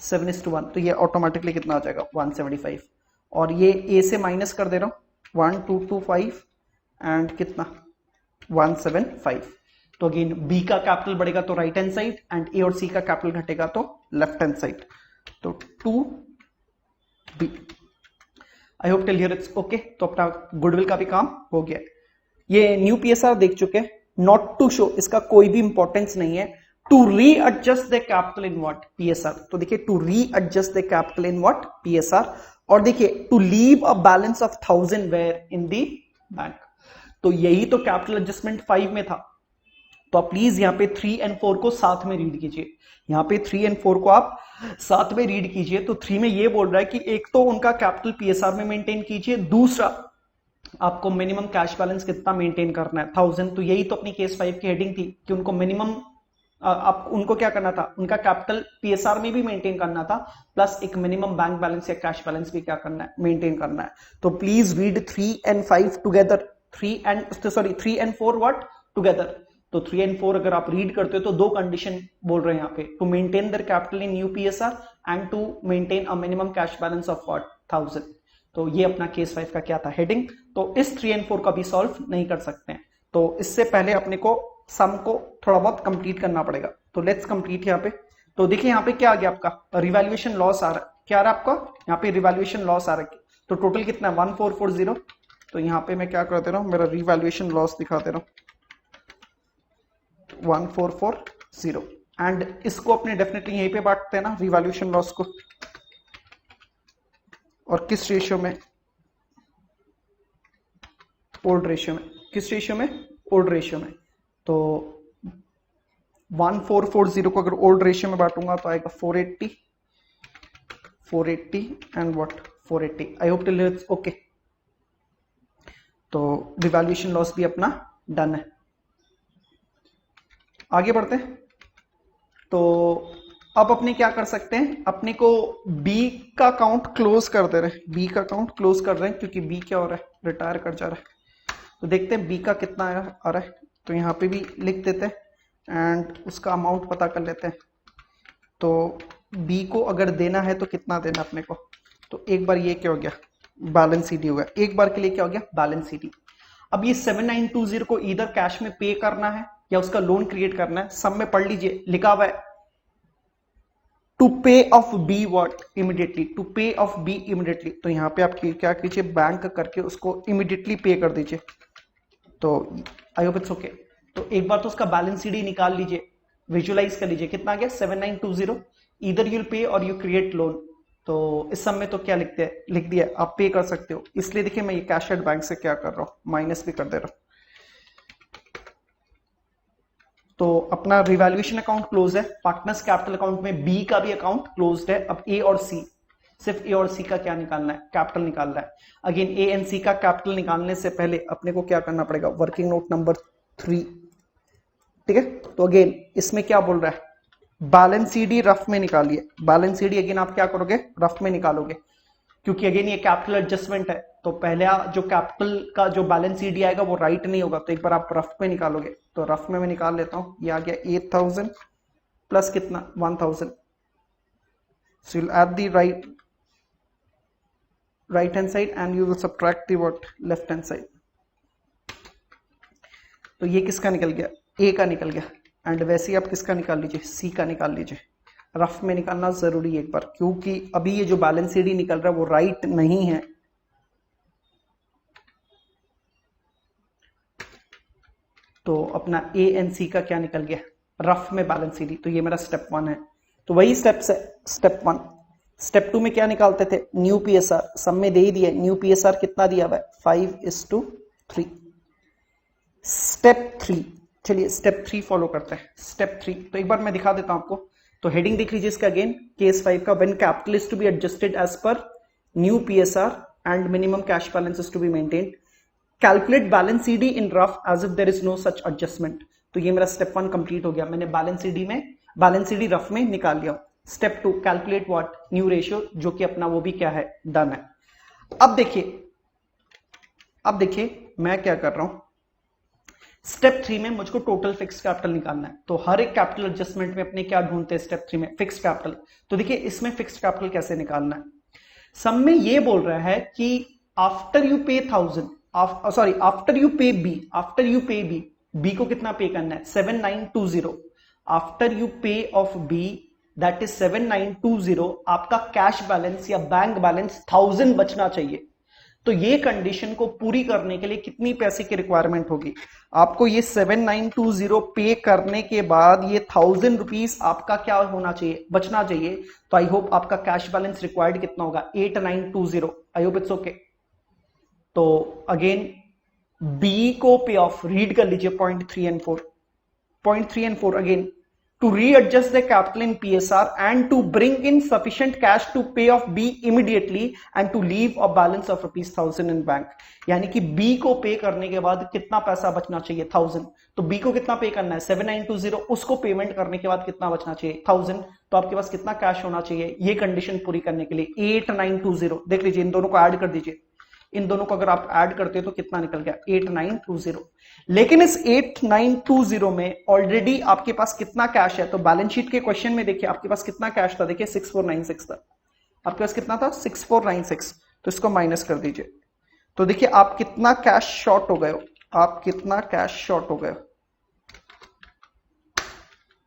7:1। तो ये ऑटोमेटिकली कितना आ जाएगा, 175। और ये ए से माइनस कर दे रहा हूं, 1225 एंड कितना, 175। तो अगेन बी का कैपिटल बढ़ेगा तो राइट हैंड साइड, एंड ए और सी का कैपिटल घटेगा तो लेफ्ट हैंड साइड। तो 2B। I hope till here it's okay. तो अपना गुडविल का भी काम हो गया। ये न्यू पीएसआर देख चुके हैं, नॉट टू शो, इसका कोई भी इंपॉर्टेंस नहीं है। To readjust the capital in what, PSR. तो देखिए, to readjust the capital in what, PSR. और देखिए, to leave a balance of 1000 where in the bank. तो यही तो कैपिटल एडजस्टमेंट 5 में था। तो आप प्लीज यहाँ पे 3 और 4 को साथ में रीड कीजिए। यहाँ पे 3 और 4 को आप साथ में रीड कीजिए। तो 3 में ये बोल रहा है कि एक तो उनका कैपिटल पीएसआर में मेंटेन कीजिए, दूसरा आपको मिनिमम कैश बैलेंस कितना मेंटेन करना है, 1000। तो यही तो अपनी केस 5 की हेडिंग थी कि उनको मिनिमम, आप उनको क्या करना था, उनका कैपिटल पीएसआर में भी मेंटेन करना था, प्लस एक मिनिमम बैंक बैलेंस या कैश बैलेंस भी क्या करना है, मेंटेन करना है। तो प्लीज रीड 3 और 5 टुगेदर, 3 और 4 व्हाट टुगेदर। तो 3 और 4 अगर आप रीड करते हो तो दो कंडीशन बोल रहे हैं यहाँ पे, to maintain their capital in new PSR and to maintain a minimum cash balance of what, 1000। तो ये अपना केस 5 का क्या था, हेडिंग। तो इस 3 और 4 का भी सॉल्व नहीं कर सकते हैं। तो इससे पहले अपने को सम को थोड़ा बहुत कंप्लीट करना पड़ेगा। तो लेट्स कंप्लीट यहाँ पे। तो देखिए यहाँ पे क्या आ गया आपका, रिवैल्यूएशन लॉस आ रहा है। क्या आ रहा है आपका यहाँ पे, रिवैल्यूएशन लॉस आ रहा है। तो टोटल कितना है, 1440 तो यहाँ पे मैं क्या कर दे रहा हूँ, मेरा रिवैल्यूएशन लॉस दिखा दे रहा हूँ 1440 एंड इसको अपने डेफिनेटली यहीं पे बांटते हैं ना रिवैल्यूएशन लॉस को, और किस रेशियो में, ओल्ड रेशियो में, किस रेशियो में, ओल्ड रेशियो में। तो 1440 को अगर ओल्ड रेशियो में बांटूंगा तो आएगा 480 and what 480। I hope till it's okay. तो रिवैल्यूएशन लॉस भी अपना डन है। आगे बढ़ते हैं। तो अब अपने क्या कर सकते हैं, अपने को बी का अकाउंट क्लोज कर दे रहे हैं, बी का अकाउंट क्लोज कर रहे हैं क्योंकि बी क्या हो रहा है, रिटायर कर जा रहा है। तो देखते हैं बी का कितना आ रहा है, तो यहाँ पे भी लिख देते हैं एंड उसका अमाउंट पता कर लेते हैं। तो बी को अगर देना है तो कितना देना अपने को, तो एक बार ये क्या हो गया, बैलेंस सीडी हो गया, एक बार के लिए क्या हो गया, बैलेंस सीडी। अब ये 7920 को इधर कैश में पे करना है या उसका लोन क्रिएट करना है, सब में पढ़ लीजिए, लिखा हुआ है to pay off B what immediately, to pay off B immediately. तो यहाँ पे आप क्या कीजिए, बैंक करके उसको इमीडिएटली पे कर दीजिए। तो आई होप इट्स ओके। तो एक बार तो उसका बैलेंस सीडी निकाल लीजिए, विजुअलाइज कर लीजिए कितना आ गया 7920, इधर यूल पे और यू क्रिएट लोन। तो इस सब में तो क्या लिखते हैं, लिख दिया, आप पे कर सकते हो। इसलिए देखिए मैं ये कैश एट बैंक से क्या कर रहा हूं, माइनस भी कर दे रहा हूं। तो अपना रिवैल्यूएशन अकाउंट क्लोज है, पार्टनर्स कैपिटल अकाउंट में बी का भी अकाउंट क्लोज्ड है। अब ए और सी, सिर्फ ए और सी का क्या निकालना है, कैपिटल निकालना है। अगेन ए एंड सी का कैपिटल निकालने से पहले अपने को क्या करना पड़ेगा, वर्किंग नोट नंबर 3, ठीक है। तो अगेन इसमें क्या बोल रहा है, बैलेंस सीडी रफ में निकालिए। बैलेंस सीडी अगेन आप क्या करोगे, रफ में निकालोगे, क्योंकि अगेन ये कैपिटल एडजस्टमेंट है। तो पहले जो कैपिटल का जो बैलेंस सीडी आएगा वो राइट नहीं होगा, तो एक बार आप रफ में निकालोगे। तो रफ में मैं निकाल लेता हूं, ये आ गया 8000 प्लस कितना 1000। So you will add the right hand side and you will subtract the what left hand side. तो ये किसका निकल गया, ए का निकल गया। एंड वैसे ही आप किसका निकाल लीजिए, सी का निकाल लीजिए। रफ में निकालना जरूरी है एक बार, क्योंकि अभी ये जो बैलेंस सीडी निकल रहा है वो राइट नहीं है। तो अपना ए एंड सी का क्या निकल गया, रफ में बैलेंस सीडी। तो ये मेरा स्टेप 1 है। तो वही स्टेप्स है, स्टेप 1। स्टेप 2 में क्या निकालते थे, न्यू पीएसआर, सब में दे ही दिया। न्यू पीएसआर कितना दिया हुआ है, 5:3। स्टेप 3, चलिए स्टेप 3 फॉलो करते हैं। स्टेप 3 तो एक बार मैं दिखा देता हूं आपको। तो हेडिंग देख लीजिए इसका अगेन, केस 5 का, when capital is to be adjusted as per new PSR and minimum cash balance is to be maintained, calculate balance CD in rough as if there is no such adjustment. तो ये मेरा step 1 complete हो गया, मैंने balance CD rough में निकाल लिया। Step 2, calculate what new ratio, जो कि अपना वो भी क्या है, डन है। अब देखिए मैं क्या कर रहा हूं, स्टेप 3 में मुझको टोटल फिक्स कैपिटल निकालना है। तो हर एक कैपिटल एडजस्टमेंट में अपने क्या ढूंढते हैं स्टेप 3 में, फिक्स कैपिटल। तो देखिए इसमें फिक्स कैपिटल कैसे निकालना है। सम में ये बोल रहा है कि आफ्टर यू पे 1000, आफ्टर यू पे बी को कितना पे करना है, 7920। आफ्टर यू पे ऑफ बी दैट इज 7920, आपका कैश बैलेंस या बैंक बैलेंस 1000 बचना चाहिए। तो ये कंडीशन को पूरी करने के लिए कितनी पैसे की रिक्वायरमेंट होगी, आपको ये 7920 पे करने के बाद ये 1000 रुपीज आपका क्या होना चाहिए, बचना चाहिए। तो आई होप आपका कैश बैलेंस रिक्वायर्ड कितना होगा, 8920। आई होप इट्स ओके। तो अगेन बी को पे ऑफ रीड कर लीजिए, point 3 and 4 again, to readjust the capital in PSR and to bring in sufficient cash to pay off B immediately and to leave a balance of ₹1000 in bank। यानी कि B को पे करने के बाद कितना पैसा बचना चाहिए, 1000। तो B को कितना पे करना है, 7920, उसको पेमेंट करने के बाद कितना बचना चाहिए, 1000। तो आपके पास कितना कैश होना चाहिए ये कंडीशन पूरी करने के लिए, 8920। देख लीजिए इन दोनों को ऐड कर दीजिए, इन दोनों को अगर आप ऐड करते हो तो कितना निकल गया, 8920। लेकिन इस 8920 में ऑलरेडी आपके पास कितना कैश है, तो बैलेंस शीट के क्वेश्चन में देखिए आपके पास कितना कैश था, देखिए 6496 था। आपके पास कितना था, 6496। तो इसको माइनस कर दीजिए। तो देखिए आप कितना कैश शॉर्ट हो गए हो,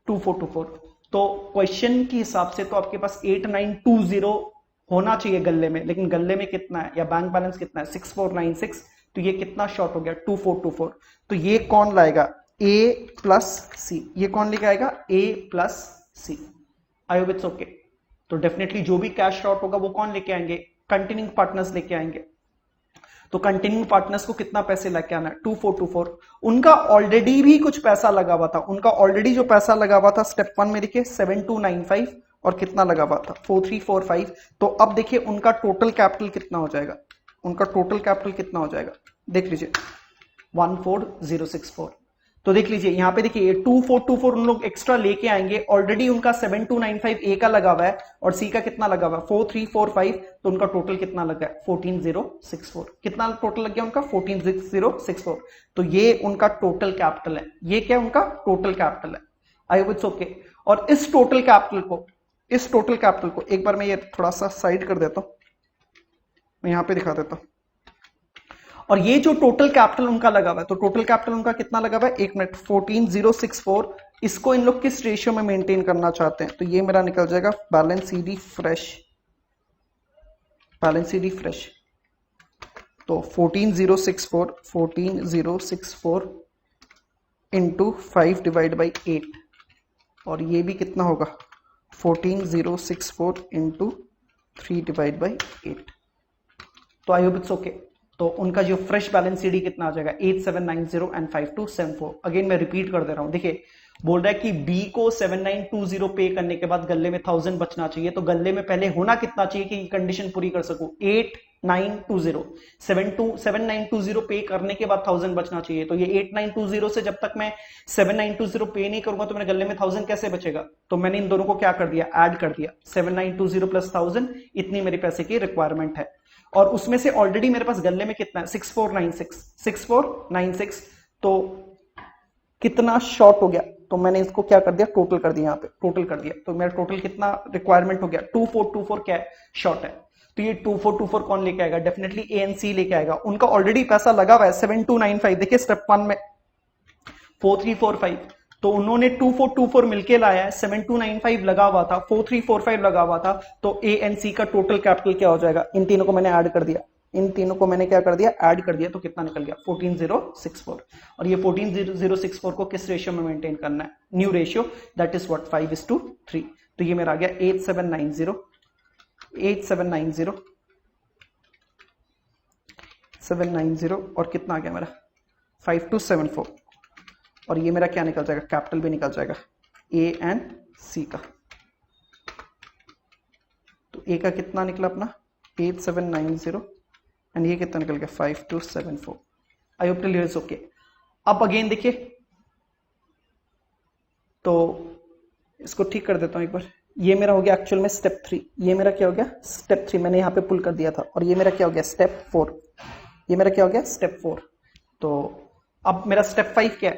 2424। तो क्वेश्चन के हिसाब से तो आपके पास 8920 होना चाहिए गल्ले में, लेकिन गल्ले में कितना है या बैंक बैलेंस कितना है, 6496। तो ये कितना शॉर्ट हो गया 2424। तो ये कौन लाएगा A प्लस सी, ये कौन लेके आएगा A plus C. I hope it's okay. तो डेफिनेटली जो भी कैश शॉर्ट होगा वो कौन लेके आएंगे, कंटिन्यूइंग पार्टनर्स लेके आएंगे। तो कंटिन्यूइंग पार्टनर्स को कितना पैसे लेके आना है 2424। उनका ऑलरेडी भी कुछ पैसा लगा हुआ था, उनका ऑलरेडी जो पैसा लगा हुआ था स्टेप 1 में देखिए 7295 और कितना लगा हुआ था 4345। तो अब देखिए उनका टोटल कैपिटल कितना हो जाएगा, उनका टोटल कैपिटल कितना हो जाएगा देख लीजिए 14064। तो देख लीजिए यहां पे देखिए 2424 उन लोग एक्स्ट्रा लेके आएंगे, ऑलरेडी उनका 7295 ए का लगा हुआ है और सी का कितना लगा हुआ है 4345। तो उनका टोटल कितना लगा है 14064। कितना टोटल लग गया उनका 14064। तो ये उनका टोटल कैपिटल है, ये क्या उनका टोटल कैपिटल है। आई होप इट्स ओके। और इस टोटल कैपिटल को एक बार मैं ये थोड़ा सा साइड कर देता हूं, मैं यहां पे दिखा देता हूं। और ये जो टोटल कैपिटल उनका लगा हुआ है, तो टोटल कैपिटल उनका कितना लगा हुआ है, एक मिनट 14064। इसको इन लोग किस रेशियो में मेंटेन करना चाहते हैं, तो ये मेरा निकल जाएगा बैलेंस सीडी फ्रेश। तो 14064 इंटू 5 डिवाइड बाई 8, और ये भी कितना होगा 14064 इंटू 3 डिवाइड बाई 8। तो आई होप इट्स ओके। तो उनका जो फ्रेश बैलेंस सीडी कितना आ जाएगा 8790 एंड 5274। अगेन मैं रिपीट कर दे रहा हूं, देखिए बोल रहा है कि बी को 7920 पे करने के बाद गल्ले में 1000 बचना चाहिए। तो गल्ले में पहले होना कितना चाहिए कि कंडीशन पूरी कर सकूं 8920। 7920 पे करने के बाद 1000 बचना चाहिए। तो ये 8920 से जब तक मैं 7920 पे नहीं करूंगा तो मेरे गल्ले में 1000 कैसे बचेगा। तो मैंने इन दोनों को क्या कर दिया, ऐड कर दिया। 7920 प्लस 1000, इतनी मेरी पैसे की रिक्वायरमेंट है। और उसमें से ऑलरेडी मेरे पास गल्ले में कितना है 6496। तो कितना शॉर्ट हो गया, तो मैंने इसको क्या कर दिया टोटल कर दिया, यहाँ पे टोटल कर दिया। तो मेरा टोटल कितना रिक्वायरमेंट हो गया 2424 क्या है शॉर्ट है। तो ये 2424 कौन लेके आएगा, डेफिनेटली ए एंड सी लेके आएगा। उनका ऑलरेडी पैसा लगा हुआ है 7295, देखिए स्टेप 1 में 4345। तो उन्होंने 2424 मिलके लाया है, 7295 लगा हुआ था, 4345 लगा हुआ था। तो ए एंड सी का टोटल कैपिटल क्या हो जाएगा, इन तीनों को मैंने ऐड कर दिया, क्या कर दिया ऐड कर दिया। तो कितना निकल गया 14064। और ये 14064 को किस रेशियो में मेंटेन करना है, new ratio, that is what 5:3। तो ये मेरा आ गया 790 और कितना आ गया मेरा 5274। और ये मेरा क्या निकल जाएगा, कैपिटल भी निकल जाएगा ए एंड सी का। तो ए का कितना निकला अपना 8790 एंड ये कितना निकल गया 5274। I hope till is okay. अब अगेन देखिए, तो इसको ठीक कर देता हूं एक बार। ये मेरा हो गया एक्चुअल में स्टेप 3, ये मेरा क्या हो गया स्टेप 3, मैंने यहां पे पुल कर दिया था। और ये मेरा क्या हो गया स्टेप 4, ये मेरा क्या हो गया स्टेप 4। तो अब मेरा स्टेप 5 क्या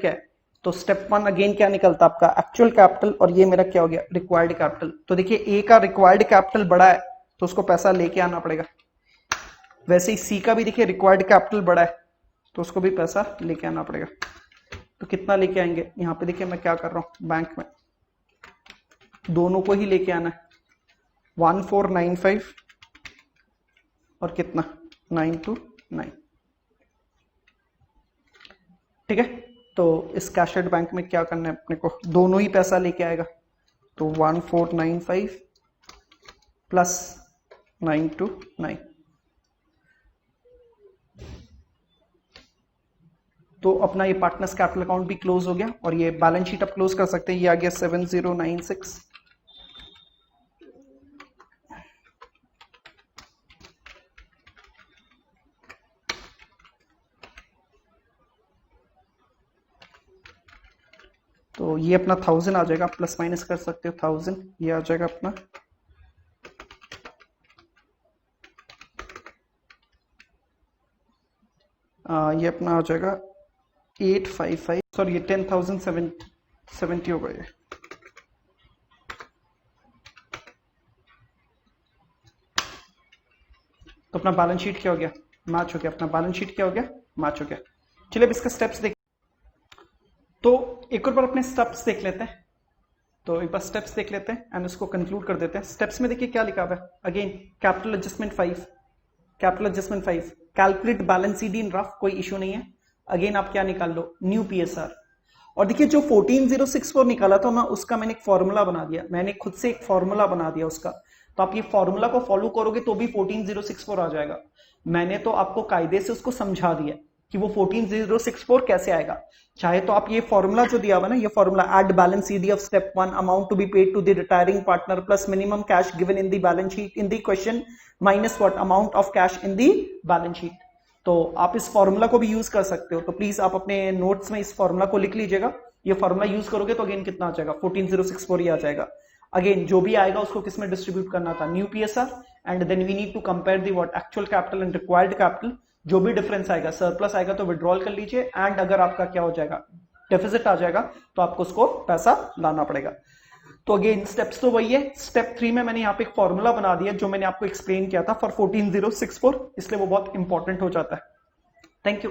है, तो स्टेप 1 अगेन क्या निकलता आपका एक्चुअल कैपिटल, और ये मेरा क्या हो गया रिक्वायर्ड कैपिटल। तो देखिए ए का रिक्वायर्ड कैपिटल बड़ा है तो उसको पैसा लेके आना पड़ेगा, वैसे ही सी का भी देखिए रिक्वायर्ड कैपिटल बड़ा है तो उसको भी पैसा लेके आना पड़ेगा। तो कितना लेके आएंगे, यहां पे देखिए मैं क्या कर रहा हूं, बैंक में दोनों को ही लेके आना है 1495 और कितना 929। ठीक है, तो इस कैशेड बैंक में क्या करना है अपने को, दोनों ही पैसा लेके आएगा। तो 1495 प्लस 929। तो अपना ये पार्टनर्स कैपिटल अकाउंट भी क्लोज हो गया और ये बैलेंस शीट अब क्लोज कर सकते हैं। ये आ गया 7096। तो ये अपना 1000 आ जाएगा, प्लस माइनस कर सकते हो 1000, ये आ जाएगा अपना ये अपना आ जाएगा 855, सॉरी ये 10,070 हो गए। तो अपना बैलेंस शीट क्या हो गया मैच हो गया, अपना बैलेंस शीट क्या हो गया मैच हो गया। चलिए अब इसका स्टेप्स देख, तो एक और बार अपने स्टेप्स देख लेते हैं। तो एक बार स्टेप्स देख लेते हैं एंड इसको कंक्लूड कर देते हैं। स्टेप्स में देखिए क्या लिखा हुआ है, again capital adjustment 5, calculate balance sheet इन रफ, कोई इश्यू नहीं है। अगेन आप क्या निकाल लो, न्यू पीएसआर। और देखिए जो 14064 निकाला था ना, उसका मैंने एक फॉर्मूला बना दिया, मैंने खुद से एक फॉर्मूला बना दिया उसका। तो आप ये फॉर्मूला को फॉलो करोगे तो भी 14064 आ जाएगा। मैंने तो आपको कायदे से उसको समझा दिया कि वो 14064 कैसे आएगा। चाहे तो आप ये फॉर्मूला जो दिया हुआ ना, ये formula add balance CD of step 1 amount to be paid to the retiring partner plus minimum cash given in the balance sheet in the question minus what amount of cash in the balance sheet. तो आप इस formula को भी use कर सकते हो। तो please आप अपने नोट्स में इस फॉर्मूला को लिख लीजिएगा। ये फॉर्मूला यूज करोगे तो अगेन कितना आ जाएगा, 14064 ही आ जाएगा। अगेन जो भी आएगा उसको किस में डिस्ट्रीब्यूट करना था, new PSR, and then we need to compare the what actual capital and required capital. जो भी डिफरेंस आएगा, सरप्लस आएगा तो विड्रॉल कर लीजिए, एंड अगर आपका क्या हो जाएगा, डेफिसिट आ जाएगा, तो आपको उसको पैसा लाना पड़ेगा। तो अगेन स्टेप्स तो वही है। स्टेप 3 में मैंने यहाँ पे एक फॉर्मूला बना दिया जो मैंने आपको एक्सप्लेन किया था फॉर 14064, इसलिए वो बहुत इंपॉर्टेंट हो जाता है। Thank you.